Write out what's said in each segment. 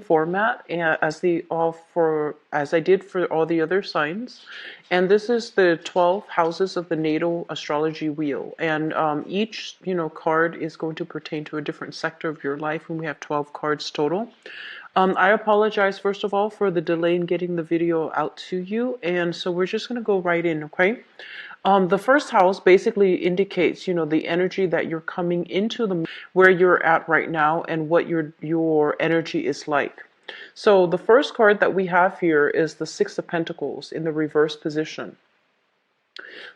format as I did for all the other signs, and this is the 12 houses of the natal astrology wheel, and each card is going to pertain to a different sector of your life, and we have 12 cards total. I apologize first of all for the delay in getting the video out to you, and so we're just going to go right in, okay? The first house basically indicates, the energy that you're coming into, where you're at right now, and what your energy is like. So the first card that we have here is the Six of Pentacles in the reverse position.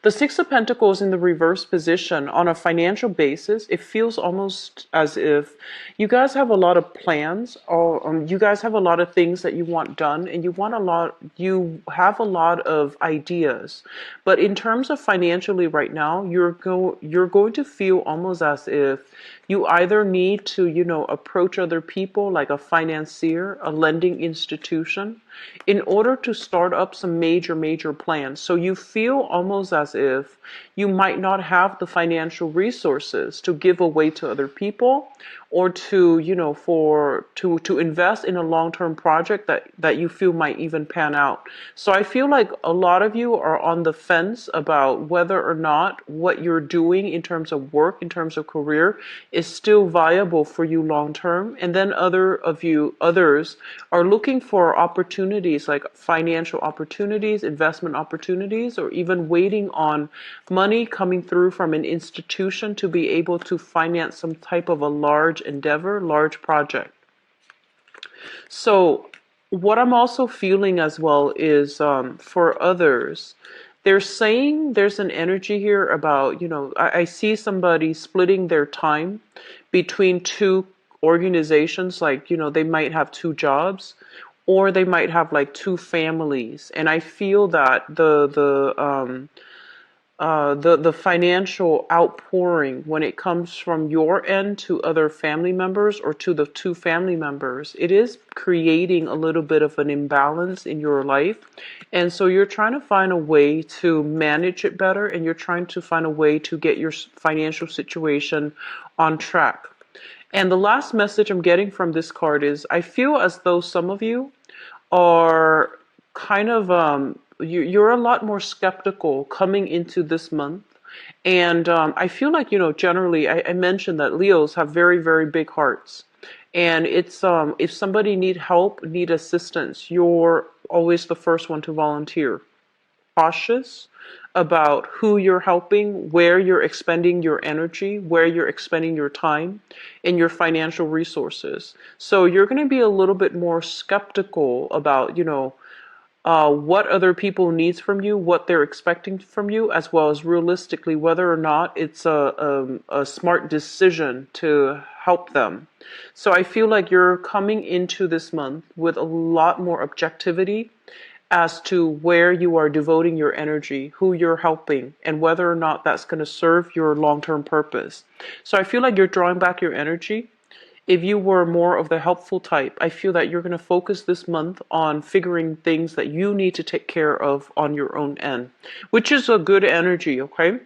The Six of Pentacles in the reverse position, on a financial basis, it feels almost as if you guys have a lot of plans, or you guys have a lot of things that you want done, and you have a lot of ideas. But in terms of financially right now, you're going to feel almost as if you either need to, approach other people like a financier, a lending institution, in order to start up some major plans. So you feel almost as if you might not have the financial resources to give away to other people, or to, to invest in a long-term project that you feel might even pan out. So I feel like a lot of you are on the fence about whether or not what you're doing in terms of work, in terms of career, is still viable for you long term. And then others are looking for opportunities like financial opportunities, investment opportunities, or even waiting on money coming through from an institution to be able to finance some type of a large endeavor, large project. So what I'm also feeling as well is, for others, they're saying there's an energy here about, I see somebody splitting their time between two organizations, like, they might have two jobs, or they might have like two families. And I feel that the financial outpouring, when it comes from your end to other family members, or to the two family members, it is creating a little bit of an imbalance in your life. And so you're trying to find a way to manage it better, and you're trying to find a way to get your financial situation on track. And the last message I'm getting from this card is, I feel as though some of you are kind of you're a lot more skeptical coming into this month. And I feel like, generally, I mentioned that Leos have very big hearts. And it's if somebody need help, need assistance, you're always the first one to volunteer. Cautious about who you're helping, where you're expending your energy, where you're expending your time, and your financial resources. So you're going to be a little bit more skeptical about, what other people needs from you, what they're expecting from you, as well as realistically whether or not it's a smart decision to help them. So I feel like you're coming into this month with a lot more objectivity as to where you are devoting your energy, who you're helping, and whether or not that's going to serve your long-term purpose. So I feel like you're drawing back your energy. If you were more of the helpful type, I feel that you're going to focus this month on figuring things that you need to take care of on your own end, which is a good energy, okay?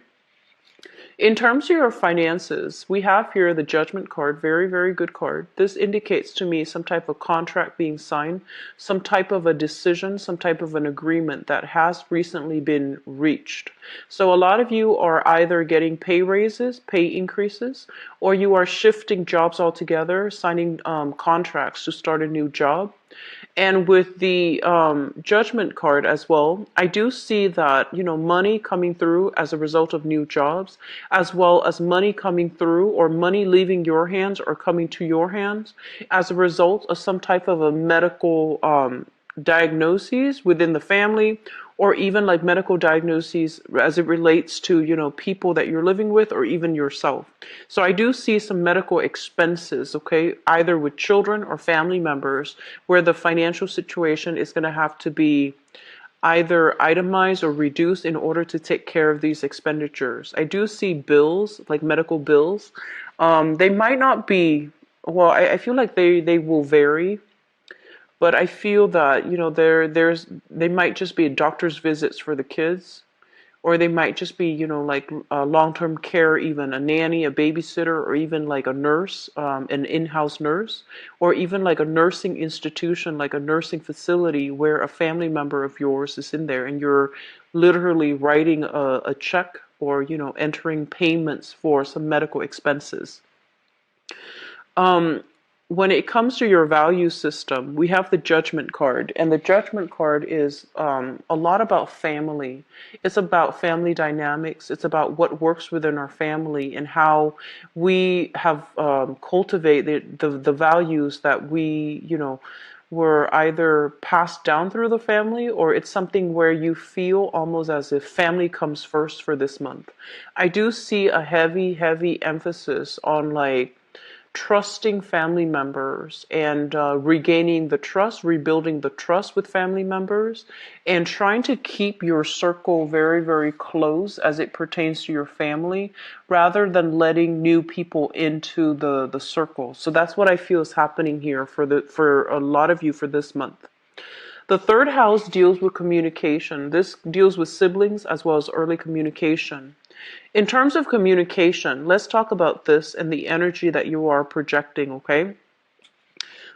In terms of your finances, we have here the Judgment card, very good card. This indicates to me some type of contract being signed, some type of a decision, some type of an agreement that has recently been reached. So a lot of you are either getting pay raises, pay increases, or you are shifting jobs altogether, signing contracts to start a new job. And with the Judgment card as well, I do see that, money coming through as a result of new jobs, as well as money coming through, or money leaving your hands or coming to your hands as a result of some type of a medical diagnoses within the family, or even like medical diagnoses as it relates to, people that you're living with, or even yourself. So I do see some medical expenses, okay, either with children or family members, where the financial situation is going to have to be either itemized or reduced in order to take care of these expenditures. I do see bills, like medical bills. They might not be, well, I feel like they will vary. But I feel that, they might just be doctor's visits for the kids, or they might just be, like long-term care, even a nanny, a babysitter, or even like a nurse, an in-house nurse, or even like a nursing institution, like a nursing facility where a family member of yours is in there and you're literally writing a check or, entering payments for some medical expenses. Um, when it comes to your value system, we have the judgment card, and the judgment card is a lot about family. It's about family dynamics. It's about what works within our family and how we have cultivated the values that we, were either passed down through the family, or it's something where you feel almost as if family comes first for this month. I do see a heavy, heavy emphasis on like trusting family members and regaining the trust, rebuilding the trust with family members, and trying to keep your circle very, very close as it pertains to your family, rather than letting new people into the circle. So that's what I feel is happening here for a lot of you for this month. The third house deals with communication. This deals with siblings as well as early communication. In terms of communication, let's talk about this and the energy that you are projecting, okay?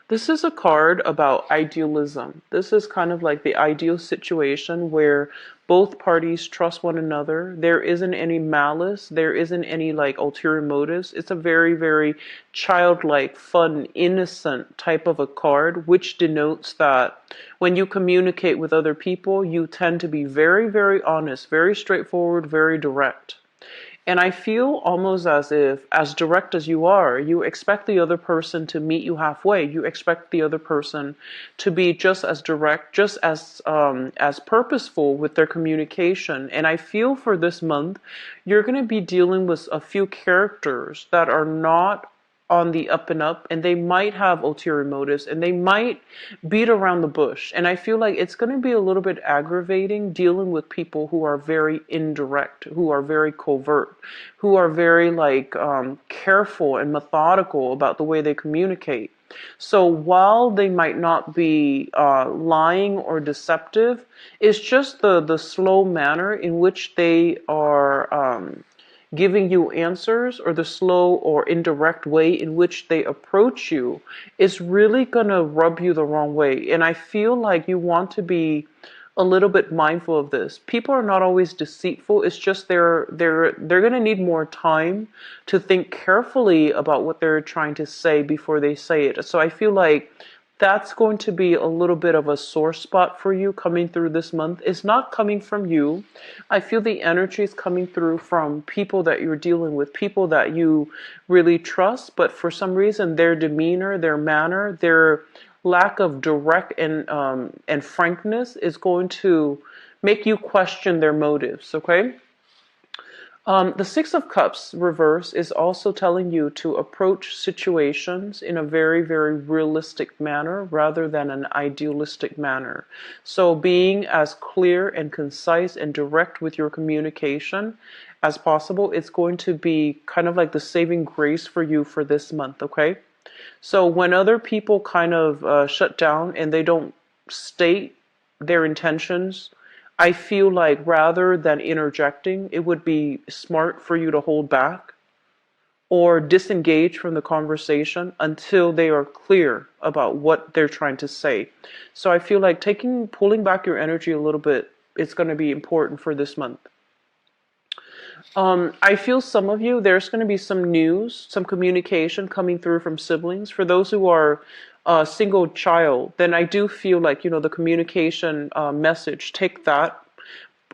This is a card about idealism. This is kind of like the ideal situation where both parties trust one another. There isn't any malice. There isn't any like ulterior motives. It's a very, very childlike, fun, innocent type of a card, which denotes that when you communicate with other people, you tend to be very, very honest, very straightforward, very direct. And I feel almost as if, as direct as you are, you expect the other person to meet you halfway. You expect the other person to be just as direct, just as purposeful with their communication. And I feel for this month, you're going to be dealing with a few characters that are not on the up and up, and they might have ulterior motives, and they might beat around the bush. And I feel like it's going to be a little bit aggravating dealing with people who are very indirect, who are very covert, who are very like careful and methodical about the way they communicate. So while they might not be lying or deceptive, it's just the slow manner in which they are giving you answers, or the slow or indirect way in which they approach you, is really going to rub you the wrong way. And I feel like you want to be a little bit mindful of this. People are not always deceitful. It's just they're going to need more time to think carefully about what they're trying to say before they say it. So I feel like that's going to be a little bit of a sore spot for you coming through this month. It's not coming from you. I feel the energy is coming through from people that you're dealing with, people that you really trust, but for some reason their demeanor, their manner, their lack of direct and frankness is going to make you question their motives, okay? The Six of Cups reverse is also telling you to approach situations in a very, very realistic manner rather than an idealistic manner. So being as clear and concise and direct with your communication as possible, it's going to be kind of like the saving grace for you for this month, okay? So when other people kind of shut down and they don't state their intentions, I feel like rather than interjecting, it would be smart for you to hold back or disengage from the conversation until they are clear about what they're trying to say. So I feel like pulling back your energy a little bit is going to be important for this month. I feel some of you, there's going to be some news, some communication coming through from siblings. For those who are a single child, then I do feel like, the communication message, take that.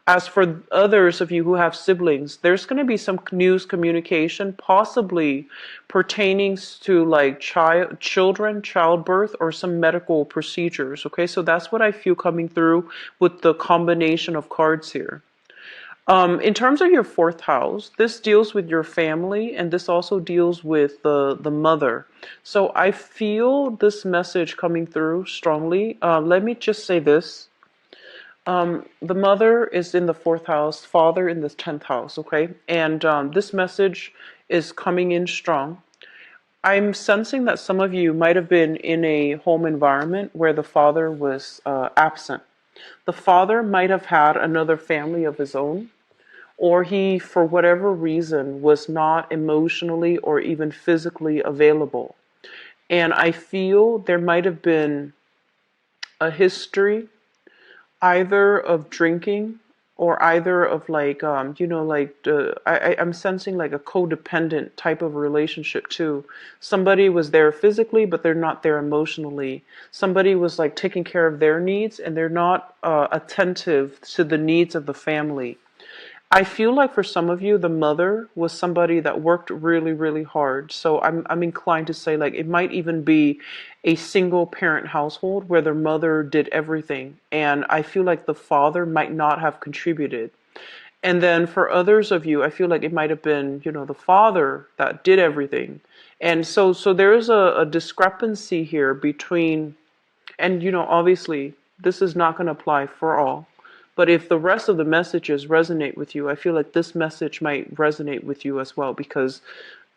As for others of you who have siblings, there's going to be some news communication, possibly pertaining to like children, childbirth, or some medical procedures. Okay, so that's what I feel coming through with the combination of cards here. In terms of your fourth house, this deals with your family, and this also deals with the mother. So I feel this message coming through strongly. Let me just say this. The mother is in the fourth house, father in the 10th house, okay? And this message is coming in strong. I'm sensing that some of you might have been in a home environment where the father was absent. The father might have had another family of his own. or he, for whatever reason, was not emotionally or even physically available. And I feel there might have been a history either of drinking or either of like like I'm sensing like a codependent type of relationship too. Somebody was there physically but they're not there emotionally. Somebody was like taking care of their needs and they're not attentive to the needs of the family. I feel like for some of you, the mother was somebody that worked really, really hard. So I'm inclined to say like it might even be a single parent household where the mother did everything. And I feel like the father might not have contributed. And then for others of you, I feel like it might have been, the father that did everything. And so there's a discrepancy here between, and obviously this is not going to apply for all. But if the rest of the messages resonate with you, I feel like this message might resonate with you as well because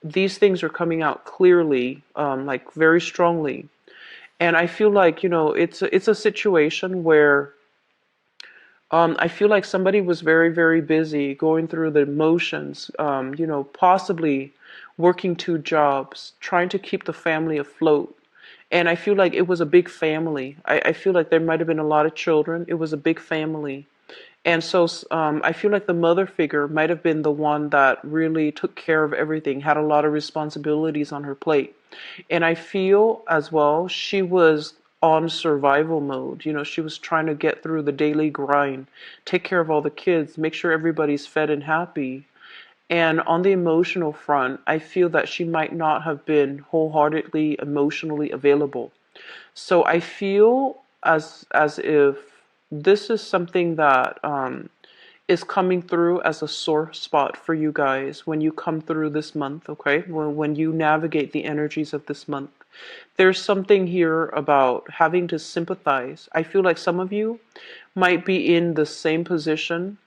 these things are coming out clearly, like very strongly. And I feel like, it's a situation where I feel like somebody was very, very busy going through the motions, possibly working two jobs, trying to keep the family afloat. And I feel like it was a big family. I feel like there might have been a lot of children. It was a big family. And so I feel like the mother figure might have been the one that really took care of everything, had a lot of responsibilities on her plate. And I feel as well she was on survival mode. She was trying to get through the daily grind, take care of all the kids, make sure everybody's fed and happy. And on the emotional front, I feel that she might not have been wholeheartedly emotionally available. So I feel as if this is something that is coming through as a sore spot for you guys when you come through this month, okay? When you navigate the energies of this month. There's something here about having to sympathize. I feel like some of you might be in the same position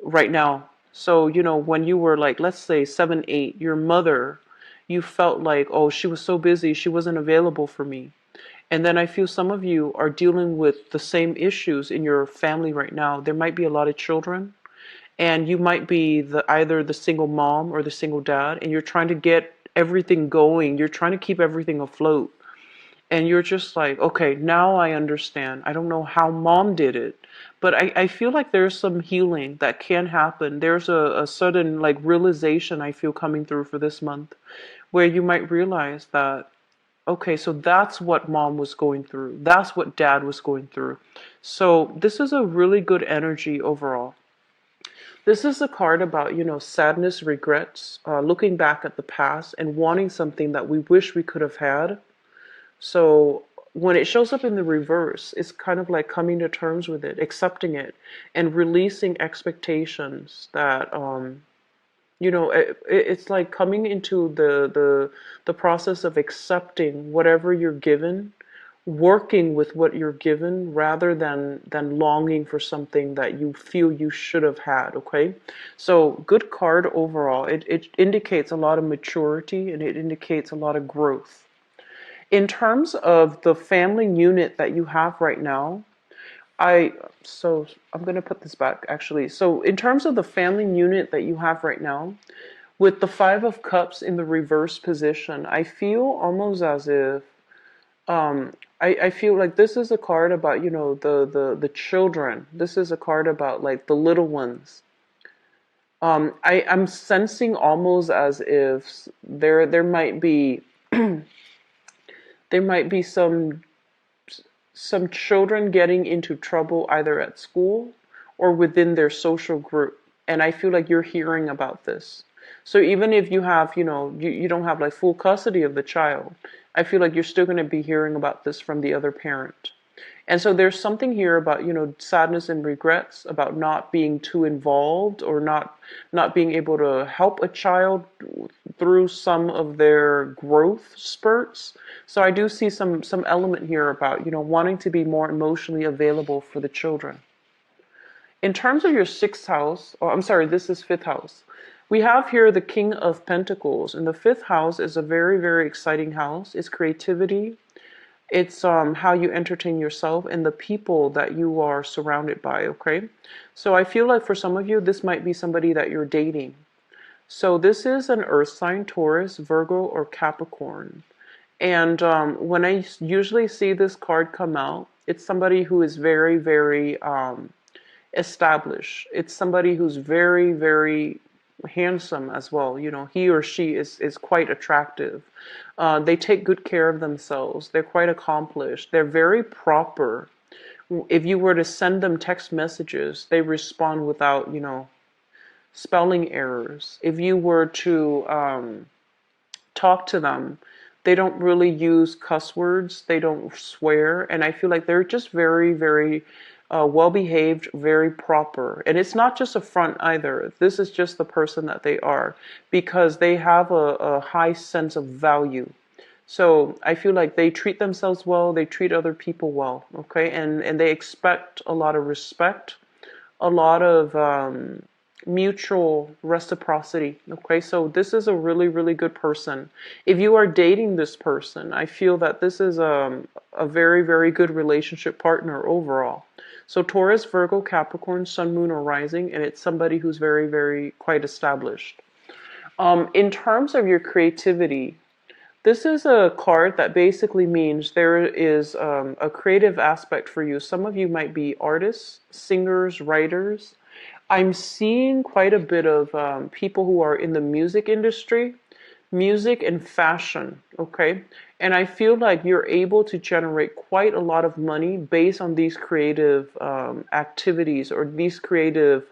right now. So, when you were like, let's say 7, 8, your mother, you felt like, oh, she was so busy, she wasn't available for me. And then I feel some of you are dealing with the same issues in your family right now. There might be a lot of children, and you might be either the single mom or the single dad, and you're trying to get everything going. You're trying to keep everything afloat. And you're just like, okay, now I understand. I don't know how mom did it, but I feel like there's some healing that can happen. There's a sudden like realization I feel coming through for this month where you might realize that, okay, so that's what mom was going through. That's what dad was going through. So this is a really good energy overall. This is a card about, sadness, regrets, looking back at the past and wanting something that we wish we could have had. So when it shows up in the reverse, it's kind of like coming to terms with it, accepting it, and releasing expectations that, it's like coming into the process of accepting whatever you're given, working with what you're given rather than longing for something that you feel you should have had. Okay, so good card overall. It indicates a lot of maturity and it indicates a lot of growth. In terms of the family unit that you have right now, I'm going to put this back actually. So in terms of the family unit that you have right now, with the Five of Cups in the reverse position, I feel almost as if I feel like this is a card about, the children. This is a card about like the little ones. I'm sensing almost as if there might be there might be some children getting into trouble either at school or within their social group. And I feel like you're hearing about this. So even if you have, you don't have like full custody of the child, I feel like you're still going to be hearing about this from the other parent. And so there's something here about, sadness and regrets about not being too involved or not being able to help a child through some of their growth spurts. So I do see some element here about, wanting to be more emotionally available for the children. In terms of your sixth house, oh, I'm sorry, this is fifth house. We have here the King of Pentacles, and the fifth house is a very, very exciting house. It's creativity. It's how you entertain yourself and the people that you are surrounded by, okay? So I feel like for some of you, this might be somebody that you're dating. So this is an earth sign, Taurus, Virgo, or Capricorn. And when I usually see this card come out, it's somebody who is very, very established. It's somebody who's very, very handsome as well. You know, he or she is quite attractive. They take good care of themselves. They're quite accomplished. They're very proper. If you were to send them text messages, they respond without, spelling errors. If you were to talk to them, they don't really use cuss words. They don't swear. And I feel like they're just very, very well behaved, very proper. And it's not just a front either. This is just the person that they are because they have a high sense of value. So I feel like they treat themselves well, they treat other people well, okay? And they expect a lot of respect, a lot of mutual reciprocity. Okay, so this is a really, really good person. If you are dating this person, I feel that this is a very, very good relationship partner overall. So Taurus, Virgo, Capricorn, Sun, Moon, or Rising, and it's somebody who's very, very quite established. In terms of your creativity, this is a card that basically means there is a creative aspect for you. Some of you might be artists, singers, writers. I'm seeing quite a bit of people who are in the music industry, music and fashion, okay? And I feel like you're able to generate quite a lot of money based on these creative activities or these creative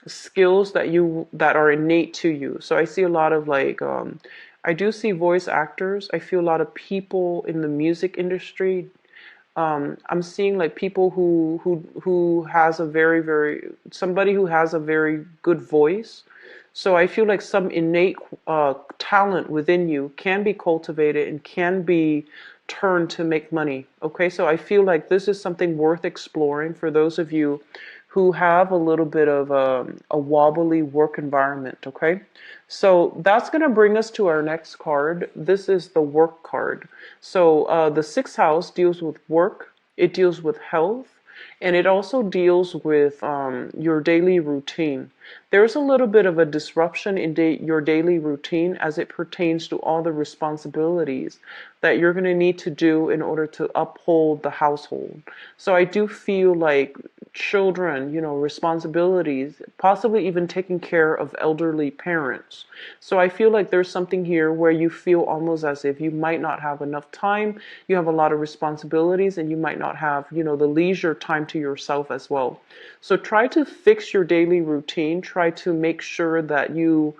skills that are innate to you. So I see a lot of like I do see voice actors. I feel a lot of people in the music industry. I'm seeing like people who has a very, very somebody who has a very good voice. So I feel like some innate talent within you can be cultivated and can be turned to make money. Okay, so I feel like this is something worth exploring for those of you who have a little bit of a wobbly work environment. Okay, so that's going to bring us to our next card. This is the work card. So the sixth house deals with work, it deals with health, and it also deals with your daily routine. There's a little bit of a disruption in your daily routine as it pertains to all the responsibilities that you're going to need to do in order to uphold the household. So I do feel like children, responsibilities, possibly even taking care of elderly parents. So I feel like there's something here where you feel almost as if you might not have enough time, you have a lot of responsibilities, and you might not have, the leisure time to yourself as well. So try to fix your daily routine, try to make sure that you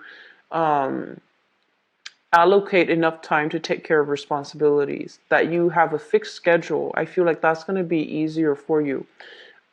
allocate enough time to take care of responsibilities, that you have a fixed schedule. I feel like that's going to be easier for you.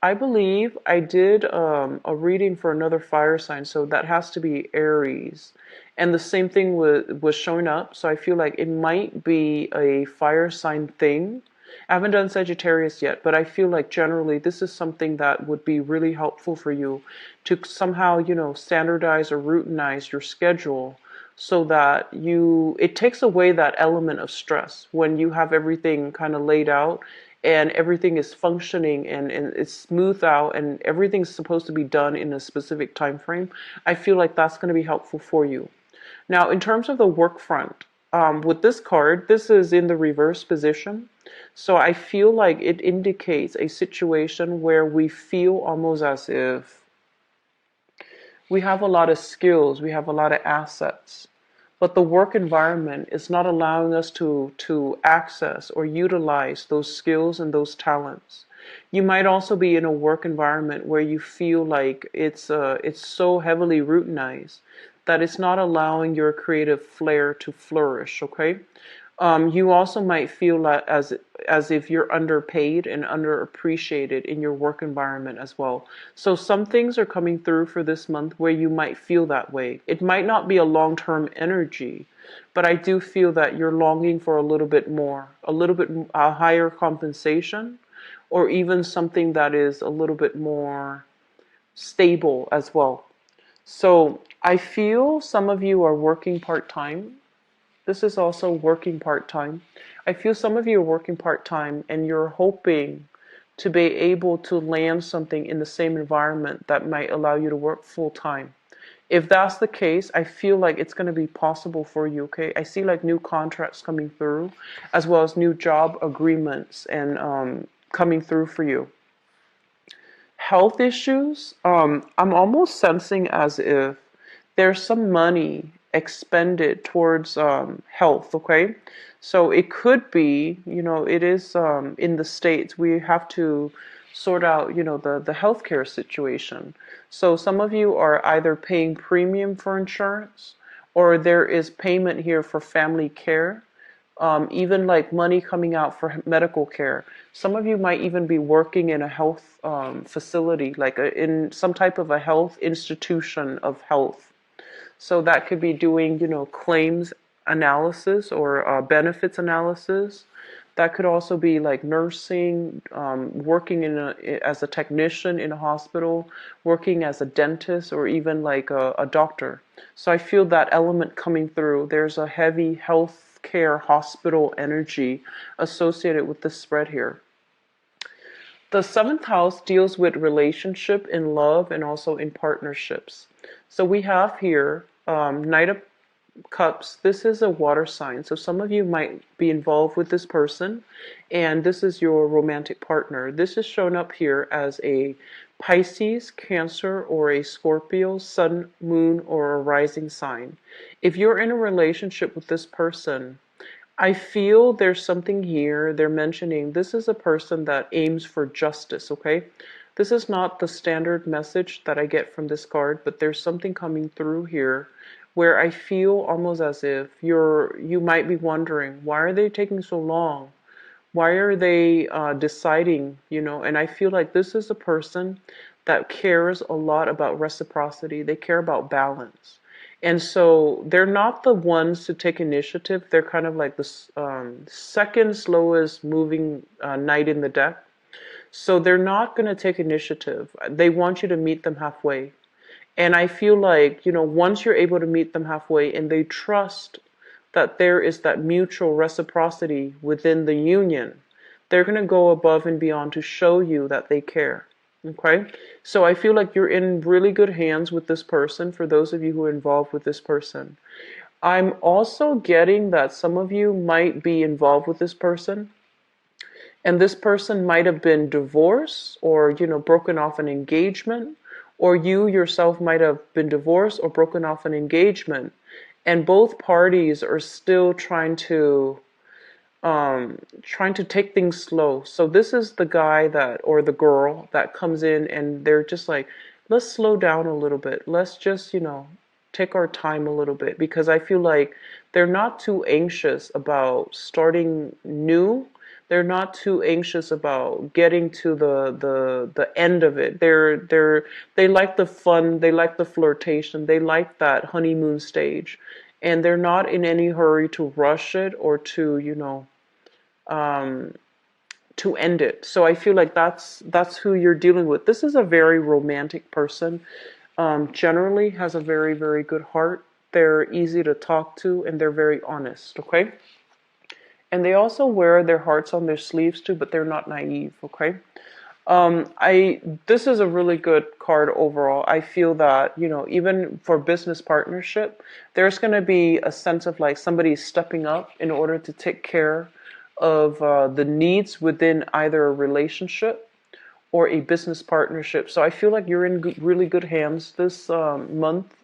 I believe I did a reading for another fire sign, so that has to be Aries. And the same thing was showing up, so I feel like it might be a fire sign thing. I haven't done Sagittarius yet, but I feel like generally this is something that would be really helpful for you to somehow, standardize or routinize your schedule so that it takes away that element of stress when you have everything kind of laid out and everything is functioning and it's smoothed out and everything's supposed to be done in a specific time frame. I feel like that's going to be helpful for you. Now, in terms of the work front, with this card, this is in the reverse position. So I feel like it indicates a situation where we feel almost as if we have a lot of skills, we have a lot of assets, but the work environment is not allowing us to access or utilize those skills and those talents. You might also be in a work environment where you feel like it's so heavily routinized that it's not allowing your creative flair to flourish. Okay, you also might feel like as if you're underpaid and underappreciated in your work environment as well. So some things are coming through for this month where you might feel that way. It might not be a long-term energy, but I do feel that you're longing for a little bit more, a higher compensation, or even something that is a little bit more stable as well. So I feel some of you are working part-time. This is also working part-time. I feel some of you are working part-time and you're hoping to be able to land something in the same environment that might allow you to work full-time. If that's the case, I feel like it's going to be possible for you, okay? I see like new contracts coming through, as well as new job agreements and coming through for you. Health issues, I'm almost sensing as if there's some money expended towards health, okay? So it could be, it is in the States, we have to sort out, the healthcare situation. So some of you are either paying premium for insurance or there is payment here for family care, even like money coming out for medical care. Some of you might even be working in a health facility, like in some type of a health institution of health. So that could be doing, claims analysis or benefits analysis. That could also be like nursing, working as a technician in a hospital, working as a dentist, or even like a doctor. So I feel that element coming through. There's a heavy health care hospital energy associated with this spread here. The seventh house deals with relationship in love and also in partnerships. So we have here Knight of Cups. This is a water sign. So some of you might be involved with this person and this is your romantic partner. This is shown up here as a Pisces, Cancer, or a Scorpio, Sun, Moon, or a rising sign. If you're in a relationship with this person, I feel there's something here. They're mentioning this is a person that aims for justice, okay? This is not the standard message that I get from this card, but there's something coming through here where I feel almost as if you might be wondering, why are they taking so long? Why are they deciding, And I feel like this is a person that cares a lot about reciprocity. They care about balance. And so they're not the ones to take initiative. They're kind of like the second slowest moving knight in the deck. So they're not going to take initiative. They want you to meet them halfway. And I feel like, once you're able to meet them halfway and they trust that there is that mutual reciprocity within the union, they're going to go above and beyond to show you that they care. Okay? So I feel like you're in really good hands with this person, for those of you who are involved with this person. I'm also getting that some of you might be involved with this person, and this person might have been divorced or, broken off an engagement, or you yourself might have been divorced or broken off an engagement, and both parties are still trying to take things slow. So this is the guy or the girl that comes in and they're just like, let's slow down a little bit. Let's just, take our time a little bit, because I feel like they're not too anxious about starting new. They're not too anxious about getting to the end of it. They like the fun, they like the flirtation, they like that honeymoon stage, and they're not in any hurry to rush it or to end it. So I feel like that's who you're dealing with. This is a very romantic person. Generally has a very, very good heart. They're easy to talk to and they're very honest, okay? And they also wear their hearts on their sleeves too, but they're not naive, okay? This is a really good card overall. I feel that, even for business partnership, there's going to be a sense of like somebody stepping up in order to take care of the needs within either a relationship or a business partnership. So I feel like you're in really good hands this month,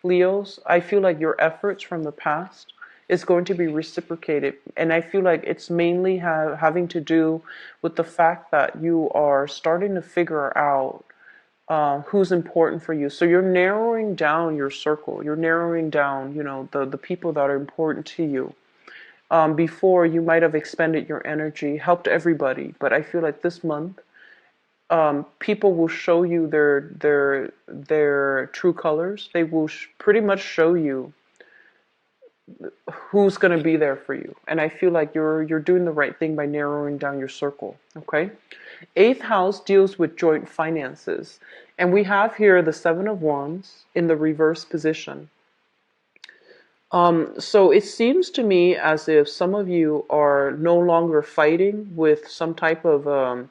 Leos. I feel like your efforts from the past is going to be reciprocated. And I feel like it's mainly having to do with the fact that you are starting to figure out who's important for you. So you're narrowing down your circle. You're narrowing down, the people that are important to you. Before, you might have expended your energy, helped everybody. But I feel like this month, people will show you their true colors. They will pretty much show you who's going to be there for you. And I feel like you're doing the right thing by narrowing down your circle, okay? Eighth house deals with joint finances. And we have here the Seven of Wands in the reverse position. So it seems to me as if some of you are no longer fighting with some type of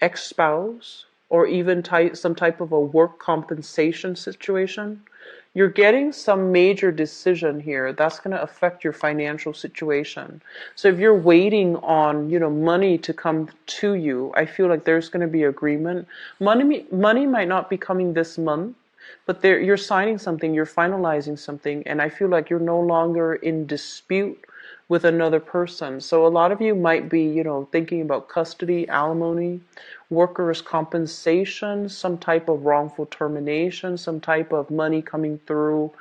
ex-spouse or even some type of a work compensation situation. You're getting some major decision here that's going to affect your financial situation. So if you're waiting on, money to come to you, I feel like there's going to be agreement. Money might not be coming this month, but you're signing something, you're finalizing something, and I feel like you're no longer in dispute with another person. So a lot of you might be, thinking about custody, alimony, workers' compensation, some type of wrongful termination, some type of money coming through,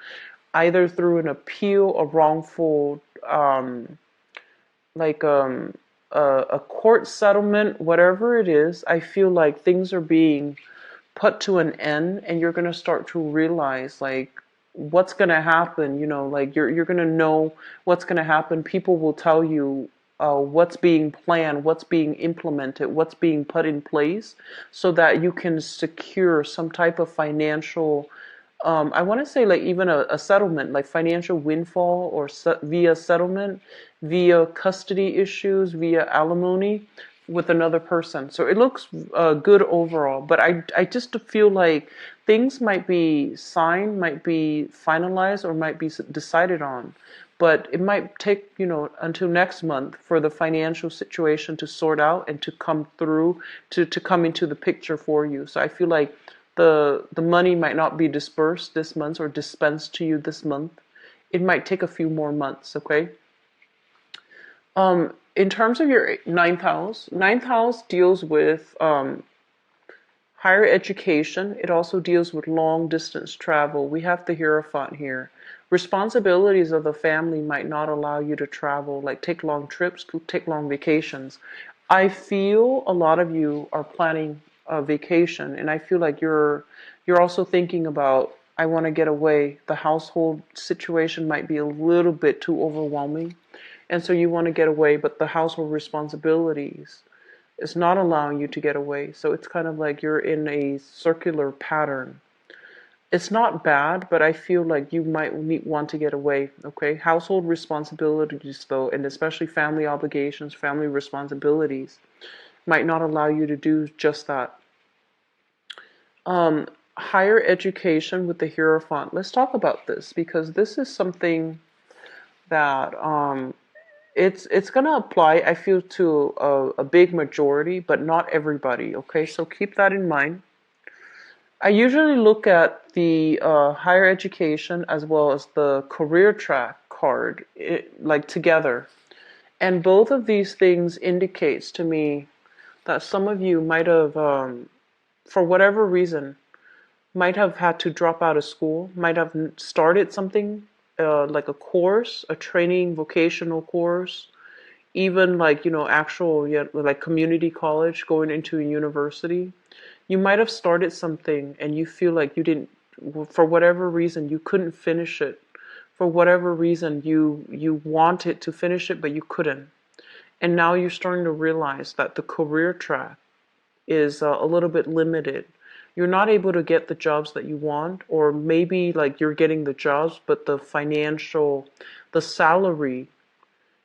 either through an appeal, a wrongful, like a court settlement, whatever it is. I feel like things are being put to an end, and you're going to start to realize like what's going to happen, like you're going to know what's going to happen. People will tell you what's being planned, what's being implemented, what's being put in place, so that you can secure some type of financial, I want to say like even a settlement, like financial windfall, or via settlement, via custody issues, via alimony with another person. So it looks good overall, but I just feel like things might be signed, might be finalized, or might be decided on. But it might take, until next month for the financial situation to sort out and to come through, to come into the picture for you. So I feel like the money might not be dispersed this month or dispensed to you this month. It might take a few more months, okay? In terms of your ninth house deals with higher education. It also deals with long distance travel. We have the Hierophant here. Responsibilities of the family might not allow you to travel, like take long trips, take long vacations. I feel a lot of you are planning a vacation, and I feel like you're also thinking about, I want to get away. The household situation might be a little bit too overwhelming, and so you want to get away, but the household responsibilities is not allowing you to get away. So it's kind of like you're in a circular pattern. It's not bad, but I feel like you might want to get away, okay? Household responsibilities, though, and especially family obligations, family responsibilities, might not allow you to do just that. Higher education with the Hierophant. Let's talk about this, because this is something that it's going to apply, I feel, to a big majority, but not everybody, okay? So keep that in mind. I usually look at the higher education as well as the career track card, like together. And both of these things indicates to me that some of you might have, for whatever reason, might have had to drop out of school, might have started something like a course, a training vocational course, even like, actual, yeah, like community college, going into a university. You might have started something and you feel like you didn't, for whatever reason, you couldn't finish it. For whatever reason, you wanted to finish it, but you couldn't. And now you're starting to realize that the career track is a little bit limited. You're not able to get the jobs that you want, or maybe like you're getting the jobs, but the salary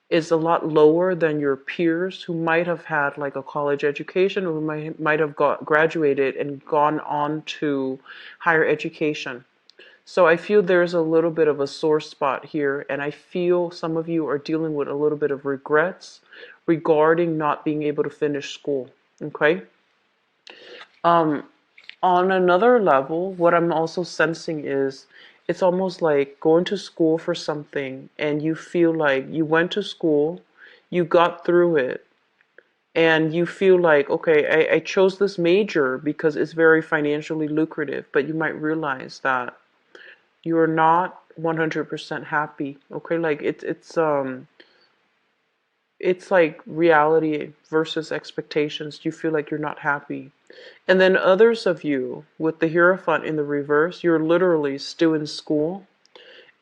is a lot lower than your peers who might have had like a college education, or who might have graduated and gone on to higher education. So I feel there's a little bit of a sore spot here, and I feel some of you are dealing with a little bit of regrets regarding not being able to finish school. Okay? On another level, what I'm also sensing is it's almost like going to school for something, and you feel like you went to school, you got through it, and you feel like, okay, I chose this major because it's very financially lucrative, but you might realize that you are not 100% happy. Okay, like it's like reality versus expectations. You feel like you're not happy. And then others of you with the Hierophant in the reverse, you're literally still in school,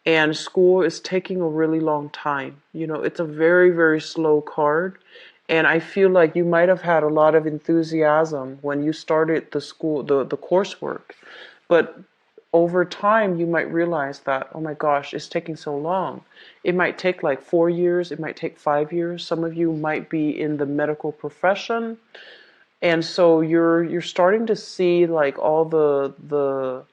and school is taking a really long time. It's a very, very slow card. And I feel like you might have had a lot of enthusiasm when you started the school, the coursework. But over time, you might realize that, oh my gosh, it's taking so long. It might take like 4 years, it might take 5 years. Some of you might be in the medical profession. And so you're starting to see like all the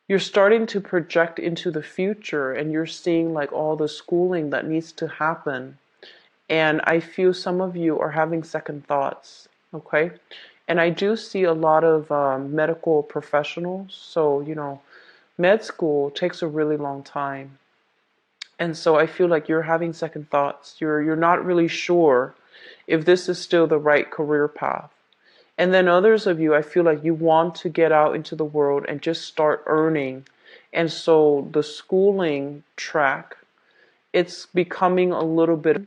you're starting to project into the future, and you're seeing like all the schooling that needs to happen. And I feel some of you are having second thoughts, okay? And I do see a lot of medical professionals. So, med school takes a really long time. And so I feel like you're having second thoughts. You're not really sure if this is still the right career path. And then others of you, I feel like you want to get out into the world and just start earning. And so the schooling track, it's becoming a little bit,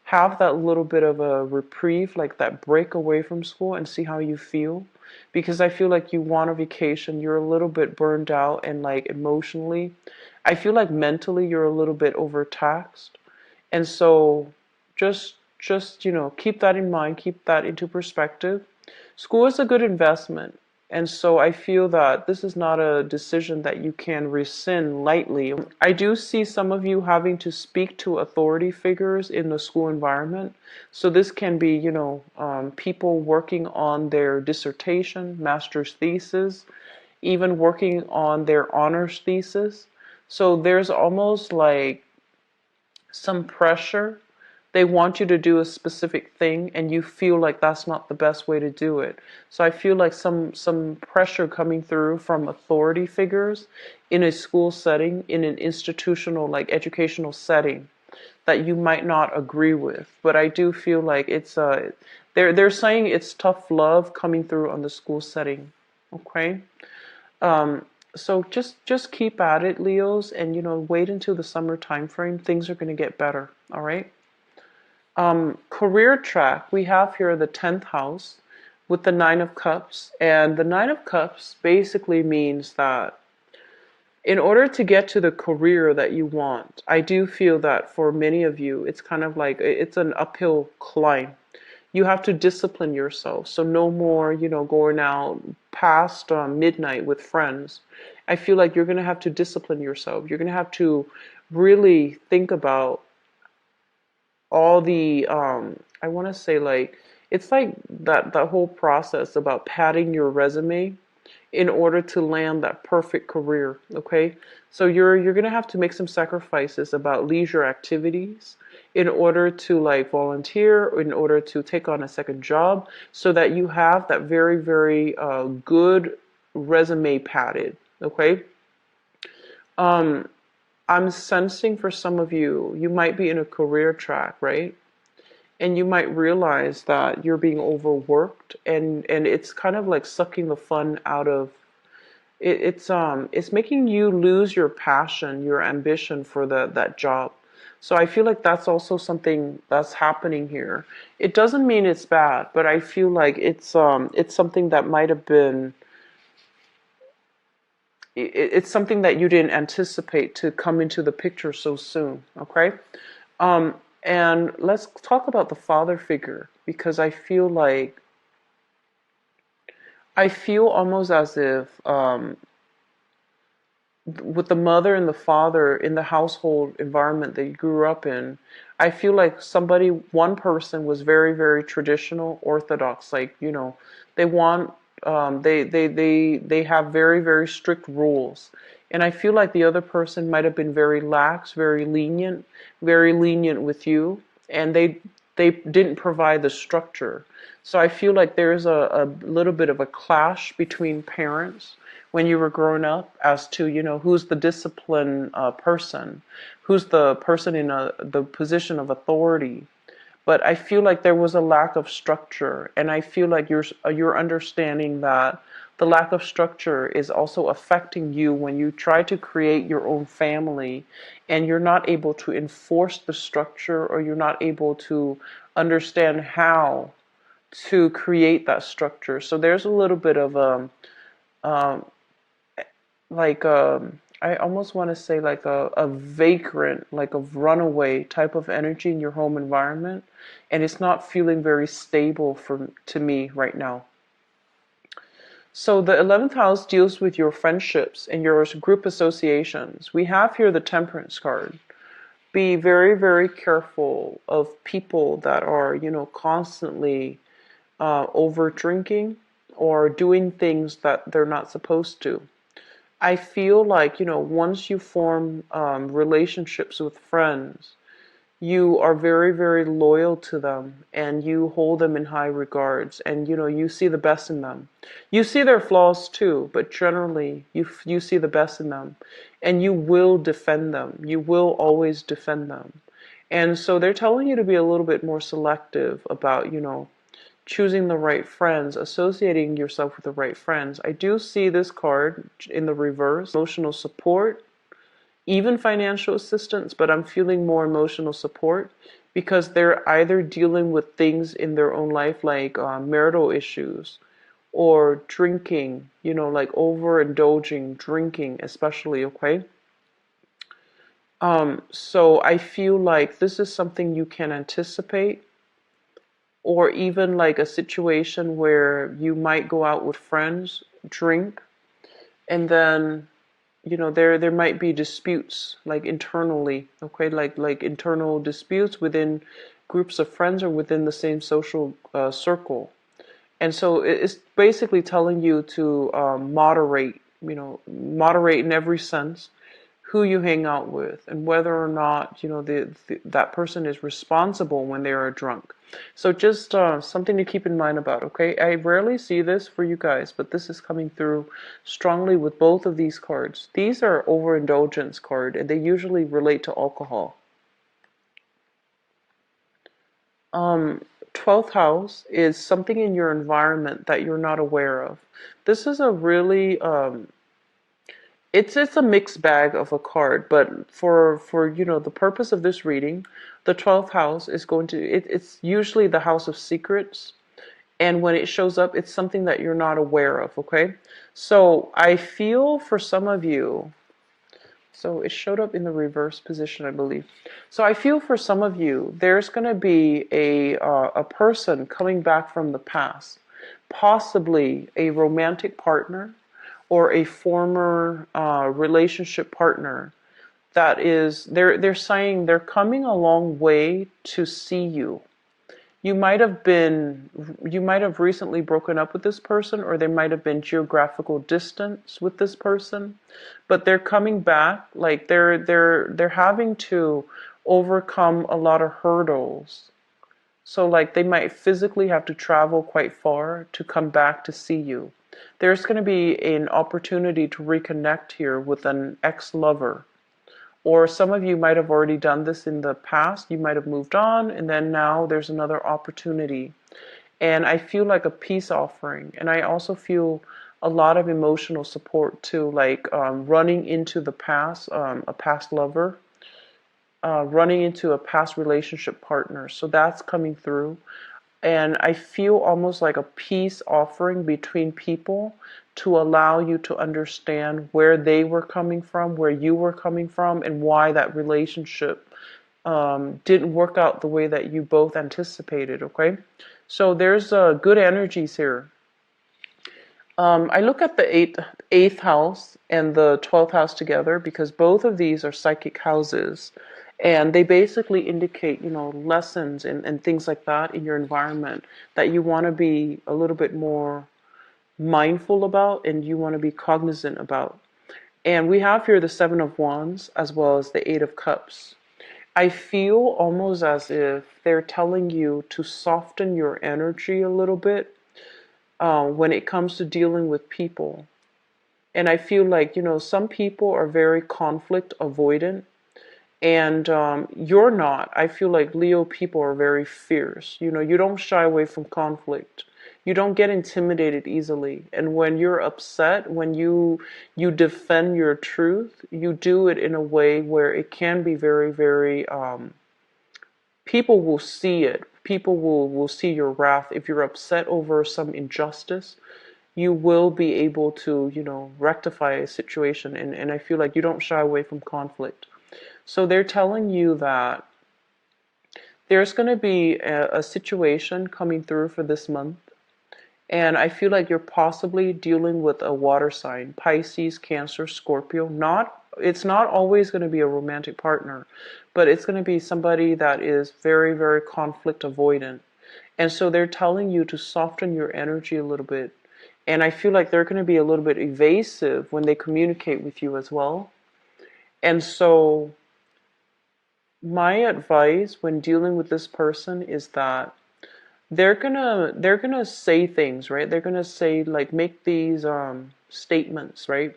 have that little bit of a reprieve, like that break away from school and see how you feel. Because I feel like you want a vacation. You're a little bit burned out, and like emotionally, I feel like mentally you're a little bit overtaxed. And so just, keep that in mind, keep that into perspective. School is a good investment. And so I feel that this is not a decision that you can rescind lightly. I do see some of you having to speak to authority figures in the school environment. So this can be, people working on their dissertation, master's thesis, even working on their honors thesis. So there's almost like some pressure. They want you to do a specific thing, and you feel like that's not the best way to do it. So I feel like some pressure coming through from authority figures in a school setting, in an institutional, like educational setting, that you might not agree with. But I do feel like it's they're saying it's tough love coming through on the school setting. Okay. So just keep at it, Leos, and wait until the summer time frame. Things are going to get better. All right. Career track, we have here the 10th house with the 9 of Cups. And the 9 of Cups basically means that in order to get to the career that you want, I do feel that for many of you, it's kind of like it's an uphill climb. You have to discipline yourself. So no more, going out past midnight with friends. I feel like you're going to have to discipline yourself. You're going to have to really think about all the I want to say, like, it's like that whole process about padding your resume in order to land that perfect career. Okay, so you're gonna have to make some sacrifices about leisure activities in order to like volunteer, in order to take on a second job, so that you have that very very good resume padded. Okay. um I'm sensing for some of you, you might be in a career track, right? And you might realize that you're being overworked, and it's kind of like sucking the fun out of it. It's making you lose your passion, your ambition for that job. So I feel like that's also something that's happening here. It doesn't mean it's bad, but I feel like it's something that might have been it's something that you didn't anticipate to come into the picture so soon. Okay. And let's talk about the father figure, because I feel almost as if with the mother and the father in the household environment that you grew up in, I feel like one person was very, very traditional, orthodox. Like, they want, they have very, very strict rules. And I feel like the other person might have been very lax, very lenient with you, and they didn't provide the structure. So I feel like there's a little bit of a clash between parents when you were growing up as to, who's the disciplined person, who's the person in the position of authority. But I feel like there was a lack of structure, and I feel like you're understanding that the lack of structure is also affecting you when you try to create your own family, and you're not able to enforce the structure, or you're not able to understand how to create that structure. So there's a little bit of um, like I almost want to say like a vagrant, like a runaway type of energy in your home environment, and it's not feeling very stable to me right now. So the 11th house deals with your friendships and your group associations. We have here the Temperance card. Be very, very careful of people that are, constantly over drinking or doing things that they're not supposed to. I feel like, once you form relationships with friends, you are very, very loyal to them and you hold them in high regards, and you see the best in them. You see their flaws too, but generally you see the best in them, and you will defend them. You will always defend them. And so they're telling you to be a little bit more selective about, choosing the right friends, associating yourself with the right friends. I do see this card in the reverse, emotional support, even financial assistance, but I'm feeling more emotional support because they're either dealing with things in their own life like marital issues or drinking, like overindulging, drinking especially, okay? So I feel like this is something you can anticipate, or even like a situation where you might go out with friends, drink, and then there might be disputes like internally, okay, like internal disputes within groups of friends or within the same social circle. And so it's basically telling you to moderate, moderate in every sense who you hang out with and whether or not that person is responsible when they are drunk. So just something to keep in mind about, okay? I rarely see this for you guys, but this is coming through strongly with both of these cards. These are overindulgence card, and they usually relate to alcohol. 12th house is something in your environment that you're not aware of. This is a really it's a mixed bag of a card, but for the purpose of this reading, the 12th house is going to it's usually the house of secrets, and when it shows up, it's something that you're not aware of, okay? So I feel for some of you, so it showed up in the reverse position, I believe. So I feel for some of you, there's going to be a person coming back from the past, possibly a romantic partner or a former relationship partner that is they're saying they're coming a long way to see you. You might have recently broken up with this person, or there might have been geographical distance with this person, but they're coming back, like they're having to overcome a lot of hurdles. So like they might physically have to travel quite far to come back to see you. There's going to be an opportunity to reconnect here with an ex-lover. Or some of you might have already done this in the past. You might have moved on, and then now there's another opportunity. And I feel like a peace offering. And I also feel a lot of emotional support too, like running into the past, a past lover, running into a past relationship partner. So that's coming through. And I feel almost like a peace offering between people to allow you to understand where they were coming from, where you were coming from, and why that relationship didn't work out the way that you both anticipated, okay? So there's good energies here. I look at the eighth house and the 12th house together because both of these are psychic houses. And they basically indicate, lessons and things like that in your environment that you want to be a little bit more mindful about and you want to be cognizant about. And we have here the Seven of Wands as well as the Eight of Cups. I feel almost as if they're telling you to soften your energy a little bit when it comes to dealing with people. And I feel like, some people are very conflict avoidant. And you're not. I feel like Leo people are very fierce. You don't shy away from conflict. You don't get intimidated easily. And when you're upset, when you defend your truth, you do it in a way where it can be very, very, people will see it. People will see your wrath. If you're upset over some injustice, you will be able to, rectify a situation. And I feel like you don't shy away from conflict. So they're telling you that there's going to be a situation coming through for this month, And I feel like you're possibly dealing with a water sign, Pisces, Cancer, Scorpio. It's not always going to be a romantic partner, but it's going to be somebody that is very, very conflict avoidant. And so they're telling you to soften your energy a little bit. And I feel like they're going to be a little bit evasive when they communicate with you as well. And so my advice when dealing with this person is that they're gonna say things, right? They're gonna say, like, make these statements, right?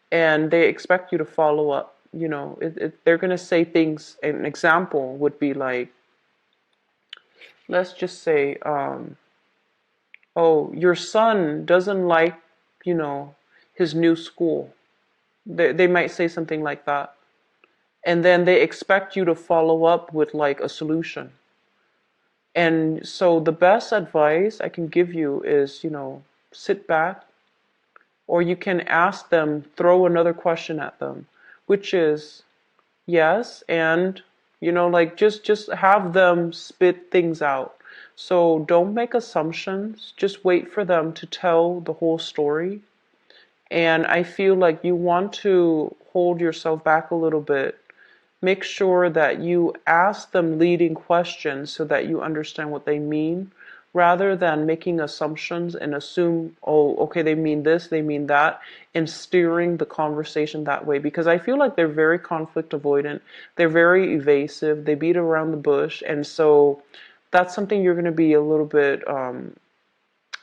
And they expect you to follow up. They're gonna say things. An example would be like, let's just say, oh, your son doesn't like, you know, his new school. They might say something like that, and then they expect you to follow up with like a solution. And so the best advice I can give you is, sit back, or you can ask them, throw another question at them, which is yes, and like just have them spit things out. So don't make assumptions, just wait for them to tell the whole story. And I feel like you want to hold yourself back a little bit. Make sure that you ask them leading questions so that you understand what they mean, rather than making assumptions and assume, oh, okay, they mean this, they mean that, and steering the conversation that way. Because I feel like they're very conflict avoidant, they're very evasive, they beat around the bush, and so that's something you're going to be a little bit,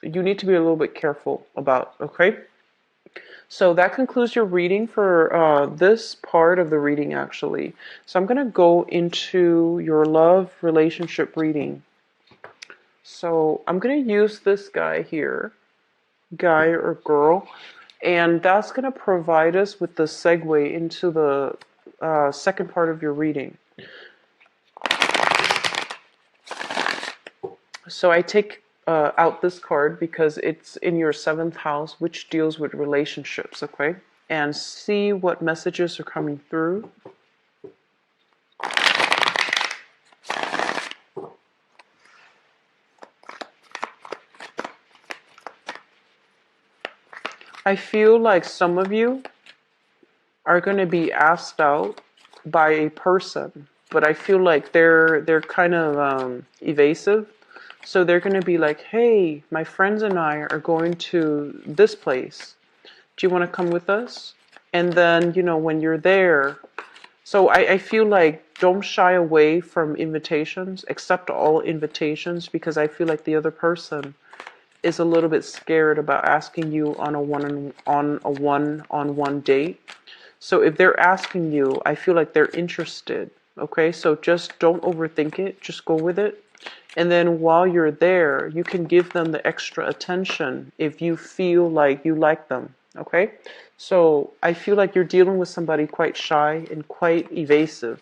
you need to be a little bit careful about, okay? So that concludes your reading for this part of the reading, actually. So I'm going to go into your love relationship reading. So I'm going to use this guy here, guy or girl, and that's going to provide us with the segue into the second part of your reading. So I take out this card because it's in your 7th house, which deals with relationships, okay? And see what messages are coming through. I feel like some of you are going to be asked out by a person, but I feel like they're kind of evasive. So they're going to be like, hey, my friends and I are going to this place. Do you want to come with us? And then, when you're there, so I feel like don't shy away from invitations, accept all invitations, because I feel like the other person is a little bit scared about asking you on a one-on-one date. So if they're asking you, I feel like they're interested. Okay, so just don't overthink it. Just go with it. And then while you're there, you can give them the extra attention if you feel like you like them. Okay, so I feel like you're dealing with somebody quite shy and quite evasive.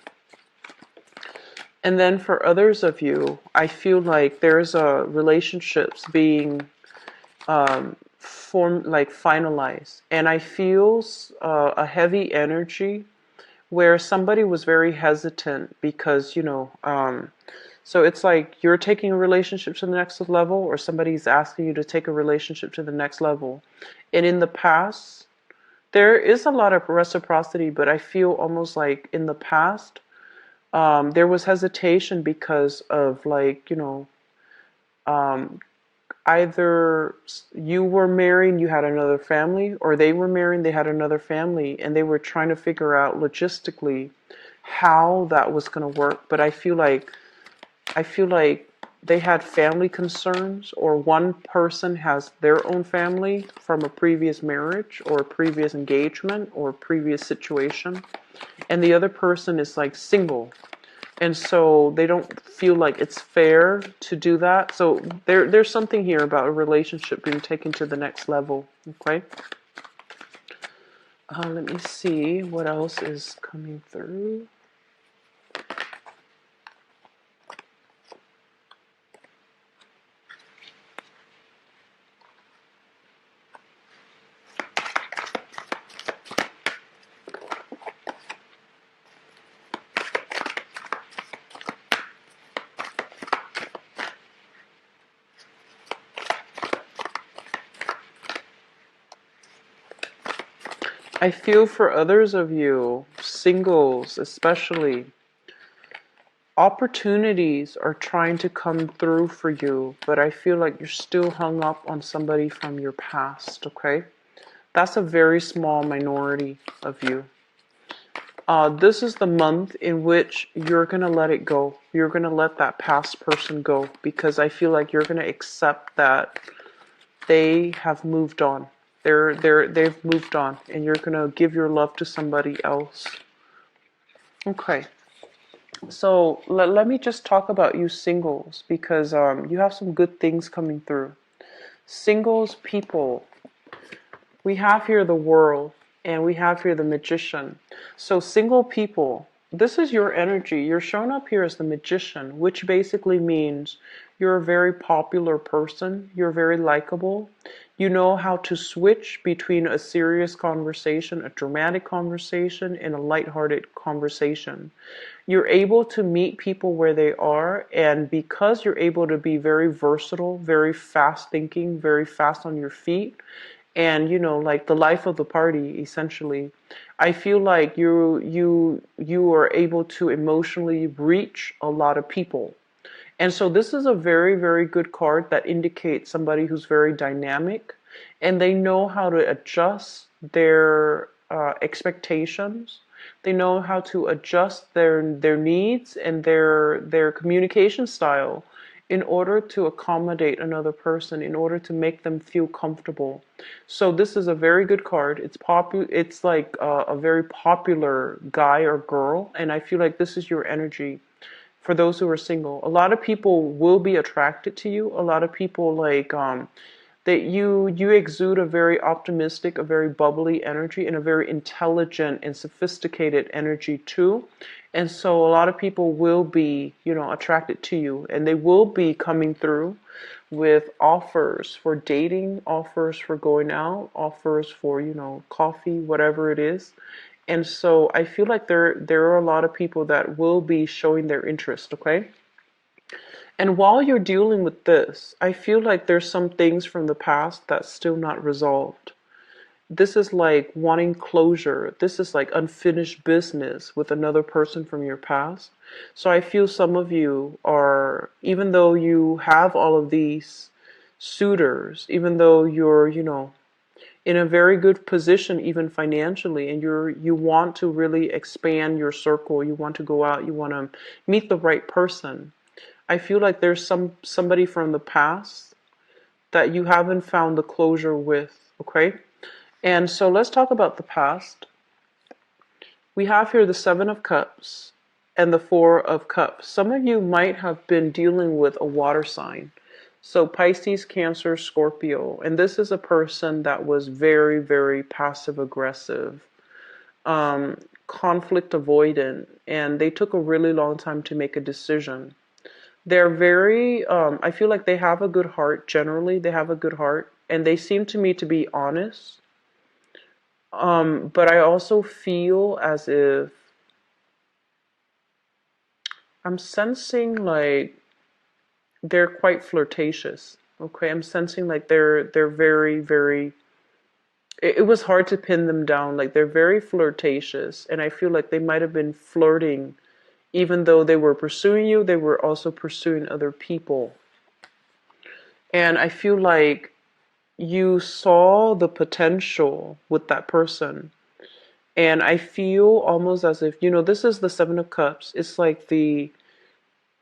And then for others of you, I feel like there's relationships being formed, like finalized. And I feel a heavy energy where somebody was very hesitant because, so it's like you're taking a relationship to the next level, or somebody's asking you to take a relationship to the next level. And in the past, there is a lot of reciprocity, but I feel almost like in the past, there was hesitation because of, like, either you were married, you had another family, or they were married, they had another family, and they were trying to figure out logistically how that was going to work. But I feel like they had family concerns, or one person has their own family from a previous marriage or a previous engagement or a previous situation, and the other person is like single. And so they don't feel like it's fair to do that. So there's something here about a relationship being taken to the next level. Okay. Let me see what else is coming through. I feel for others of you, singles especially, opportunities are trying to come through for you, but I feel like you're still hung up on somebody from your past, okay? That's a very small minority of you. This is the month in which you're going to let it go. You're going to let that past person go because I feel like you're going to accept that they have moved on. They've moved on and you're going to give your love to somebody else. Okay. So let me just talk about you singles because you have some good things coming through. Singles people, we have here the world and we have here the magician. So single people, this is your energy. You're shown up here as the magician, which basically means you're a very popular person. You're very likable. You know how to switch between a serious conversation, a dramatic conversation, and a lighthearted conversation. You're able to meet people where they are, and because you're able to be very versatile, very fast thinking, very fast on your feet, and like the life of the party essentially, I feel like you are able to emotionally reach a lot of people. And so this is a very, very good card that indicates somebody who's very dynamic and they know how to adjust their expectations. They know how to adjust their needs and their communication style in order to accommodate another person, in order to make them feel comfortable. So this is a very good card. It's like a very popular guy or girl, and I feel like this is your energy for those who are single. A lot of people will be attracted to you. A lot of people like that you exude a very optimistic, a very bubbly energy, and a very intelligent and sophisticated energy too. And so a lot of people will be, attracted to you, and they will be coming through with offers for dating, offers for going out, offers for, coffee, whatever it is. And so I feel like there are a lot of people that will be showing their interest, okay? And while you're dealing with this, I feel like there's some things from the past that's still not resolved. This is like wanting closure. This is like unfinished business with another person from your past. So I feel some of you are, even though you have all of these suitors, even though you're, in a very good position even financially, and you want to really expand your circle, you want to go out, you want to meet the right person. I feel like there's somebody from the past that you haven't found the closure with, okay? And so let's talk about the past. We have here the 7 of Cups and the 4 of Cups. Some of you might have been dealing with a water sign. So Pisces, Cancer, Scorpio. And this is a person that was very, very passive aggressive, conflict avoidant, and they took a really long time to make a decision. They're very, I feel like they have a good heart. Generally, they have a good heart, and they seem to me to be honest. But I also feel as if I'm sensing like they're quite flirtatious. Okay, I'm sensing like they're very, very. It was hard to pin them down. Like they're very flirtatious, and I feel like they might have been flirting, even though they were pursuing you. They were also pursuing other people, and I feel like you saw the potential with that person. And I feel almost as if, this is the 7 of Cups. It's like the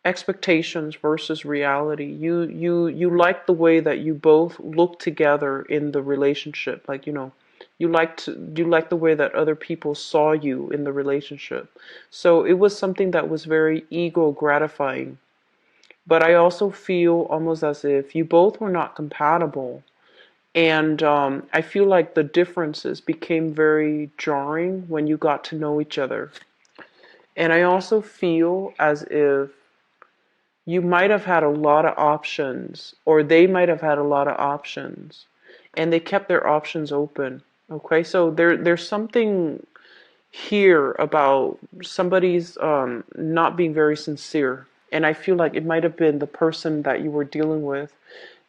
expectations versus reality. You like the way that you both look together in the relationship. Like, you like the way that other people saw you in the relationship. So it was something that was very ego gratifying. But I also feel almost as if you both were not compatible. And I feel like the differences became very jarring when you got to know each other. And I also feel as if you might have had a lot of options, or they might have had a lot of options, and they kept their options open. Okay, so there's something here about somebody's not being very sincere. And I feel like it might have been the person that you were dealing with.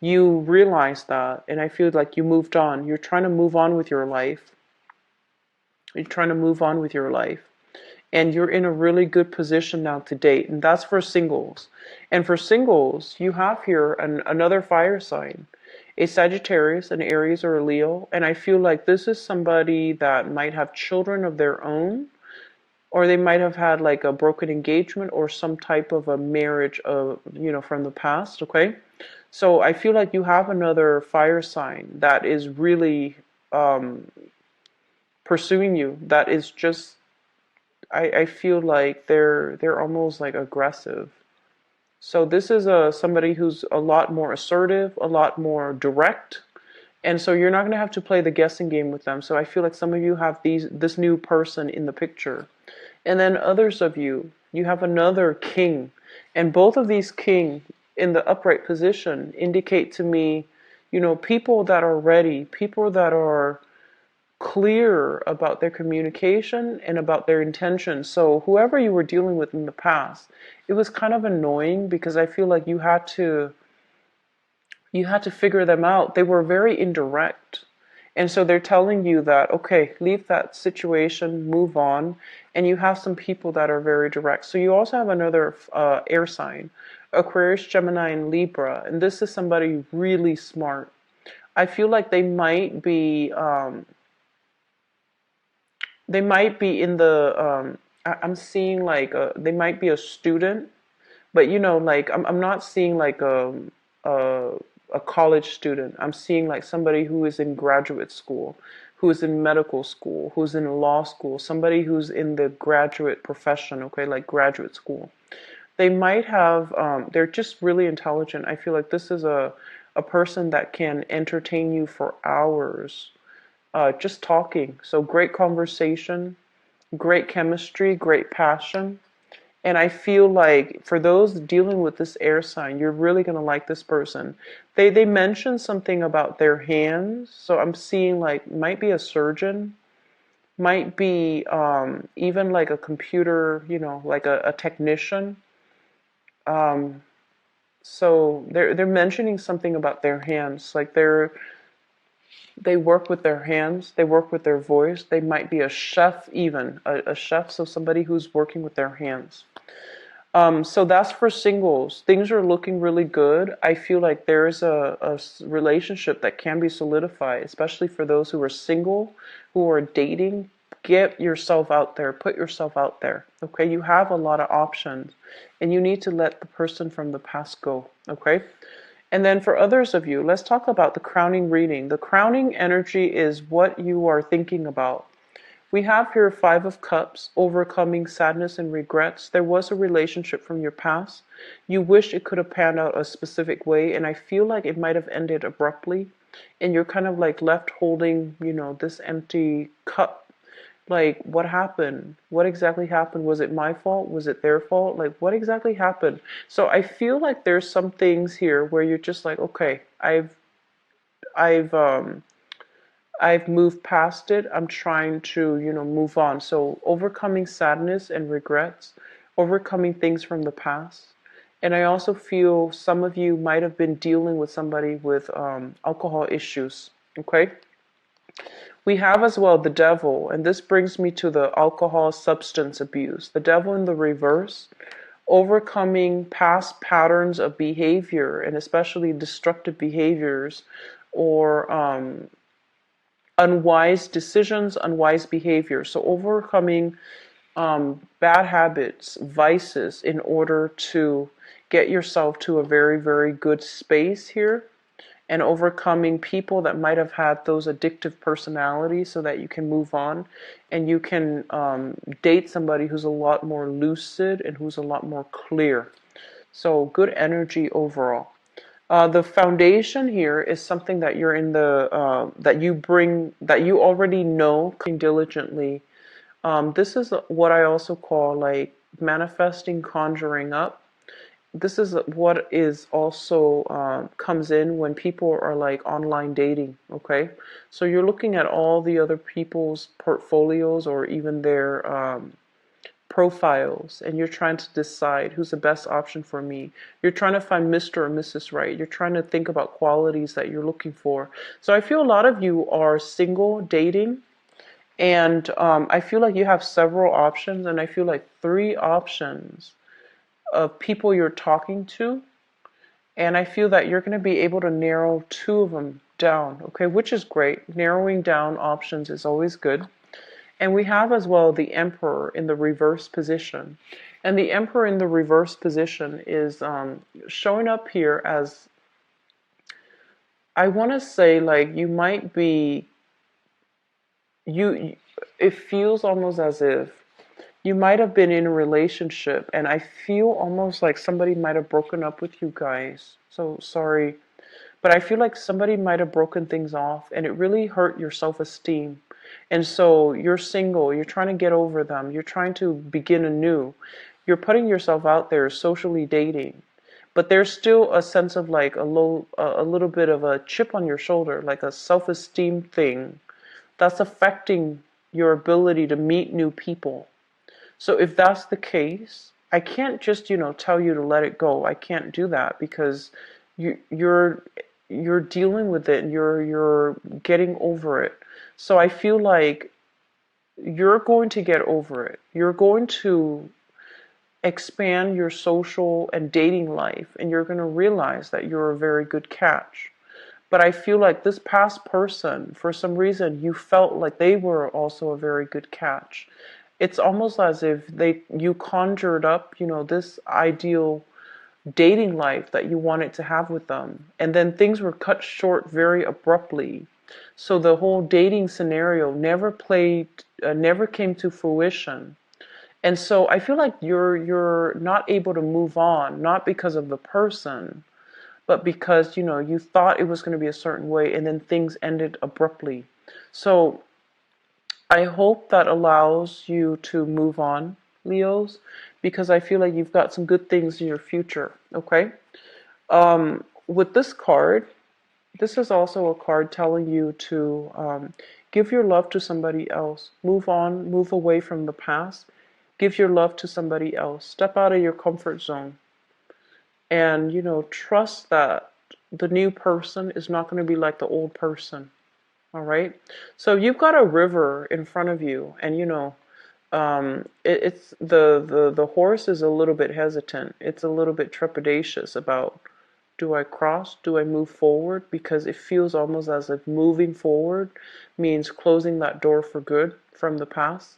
You realized that, and I feel like you moved on. You're trying to move on with your life. You're trying to move on with your life. And you're in a really good position now to date. And that's for singles. And for singles, you have here another fire sign, a Sagittarius, an Aries, or a Leo. And I feel like this is somebody that might have children of their own, or they might have had like a broken engagement or some type of a marriage of, from the past. Okay. So I feel like you have another fire sign that is really pursuing you. That is just, I feel like they're almost like aggressive. So this is somebody who's a lot more assertive, a lot more direct, and so you're not going to have to play the guessing game with them. So I feel like some of you have this new person in the picture, and then others of you have another king, and both of these king in the upright position indicate to me, people that are ready, people that are clear about their communication and about their intentions. So whoever you were dealing with in the past, it was kind of annoying because I feel like you had to figure them out. They were very indirect. And so they're telling you that, okay, leave that situation, move on. And you have some people that are very direct. So you also have another air sign, Aquarius, Gemini, and Libra. And this is somebody really smart. I feel like they might be in the I'm seeing like they might be a student, but like I'm not seeing like a a college student. I'm seeing like somebody who is in graduate school, who is in medical school, who's in law school, somebody who's in the graduate profession, okay, like graduate school. They might have they're just really intelligent. I feel like this is a person that can entertain you for hours, just talking. So great conversation, great chemistry, great passion. And I feel like for those dealing with this air sign, you're really going to like this person. They mentioned something about their hands. So I'm seeing like might be a surgeon, might be even like a computer, like a technician. Um, so they're mentioning something about their hands, like they work with their hands, they work with their voice. They might be a chef, even a chef, so somebody who's working with their hands. So that's for singles. Things are looking really good. I feel like there's a relationship that can be solidified, especially for those who are single, who are dating. Get yourself out there, put yourself out there. Okay, you have a lot of options, and you need to let the person from the past go. Okay. And then for others of you, let's talk about the crowning reading. The crowning energy is what you are thinking about. We have here Five of Cups, overcoming sadness and regrets. There was a relationship from your past. You wish it could have panned out a specific way, and I feel like it might have ended abruptly. And you're kind of like left holding, this empty cup. Like, what happened? What exactly happened? Was it my fault? Was it their fault? Like, what exactly happened? So I feel like there's some things here where you're just like, okay, I've I've moved past it. I'm trying to, move on. So overcoming sadness and regrets, overcoming things from the past. And I also feel some of you might have been dealing with somebody with alcohol issues. Okay. We have as well the devil, and this brings me to the alcohol substance abuse. The devil in the reverse, overcoming past patterns of behavior, and especially destructive behaviors, or unwise decisions, unwise behavior. So overcoming bad habits, vices, in order to get yourself to a very, very good space here, and overcoming people that might have had those addictive personalities so that you can move on and you can date somebody who's a lot more lucid and who's a lot more clear. So good energy overall. The foundation here is something that you're in that you bring, that you already know diligently. This is what I also call like manifesting, conjuring up. This is what is also comes in when people are like online dating. Okay, so you're looking at all the other people's portfolios or even their profiles, and you're trying to decide who's the best option for me. You're trying to find Mr. or Mrs. Right. You're trying to think about qualities that you're looking for. So I feel a lot of you are single, dating, And I feel like you have several options, and I feel like three options of people you're talking to. And I feel that you're going to be able to narrow two of them down, okay, which is great. Narrowing down options is always good. And we have as well the Emperor in the reverse position. And the Emperor in the reverse position is showing up here as, I want to say, like, you might be, you, it feels almost as if you might have been in a relationship, and I feel almost like somebody might have broken up with you guys. So sorry. But I feel like somebody might have broken things off and it really hurt your self-esteem. And so you're single, you're trying to get over them, you're trying to begin anew. You're putting yourself out there socially dating. But there's still a sense of like a little bit of a chip on your shoulder, like a self-esteem thing that's affecting your ability to meet new people. So if that's the case, I can't just, tell you to let it go. I can't do that because you're dealing with it and you're getting over it. So I feel like you're going to get over it. You're going to expand your social and dating life, and you're going to realize that you're a very good catch. But I feel like this past person, for some reason, you felt like they were also a very good catch. It's almost as if you conjured up, this ideal dating life that you wanted to have with them, and then things were cut short very abruptly. So the whole dating scenario never came to fruition. And so I feel like you're not able to move on, not because of the person, but because you thought it was going to be a certain way, and then things ended abruptly. So I hope that allows you to move on, Leos, because I feel like you've got some good things in your future. Okay. With this card, this is also a card telling you to give your love to somebody else. Move on, move away from the past. Give your love to somebody else. Step out of your comfort zone. And, trust that the new person is not going to be like the old person. All right. So you've got a river in front of you, and, it's the horse is a little bit hesitant. It's a little bit trepidatious about, do I cross? Do I move forward? Because it feels almost as if moving forward means closing that door for good from the past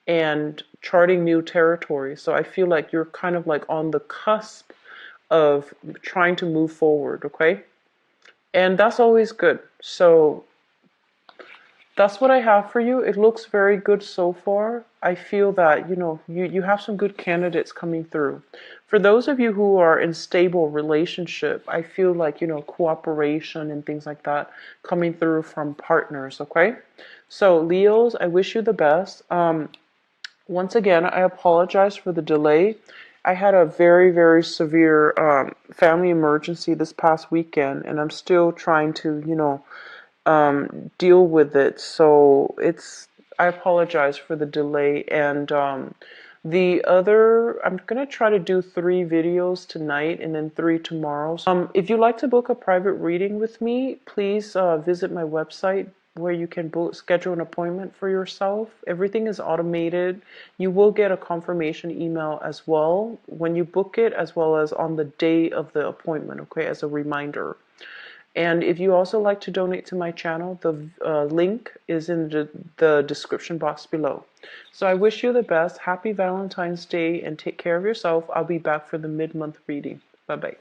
and charting new territory. So I feel like you're kind of like on the cusp of trying to move forward, okay? And that's always good. So that's what I have for you. It looks very good so far. I feel that, you have some good candidates coming through. For those of you who are in stable relationship, I feel like, cooperation and things like that coming through from partners, okay? So Leos, I wish you the best. Once again, I apologize for the delay. I had a very, very severe family emergency this past weekend, and I'm still trying to, deal with it. So I apologize for the delay. And I'm going to try to do 3 videos tonight and then 3 tomorrow. If you'd like to book a private reading with me, please visit my website where you can schedule an appointment for yourself. Everything is automated. You will get a confirmation email as well when you book it, as well as on the day of the appointment, okay, as a reminder. And if you also like to donate to my channel, the link is in the description box below. So I wish you the best. Happy Valentine's Day and take care of yourself. I'll be back for the mid-month reading. Bye-bye.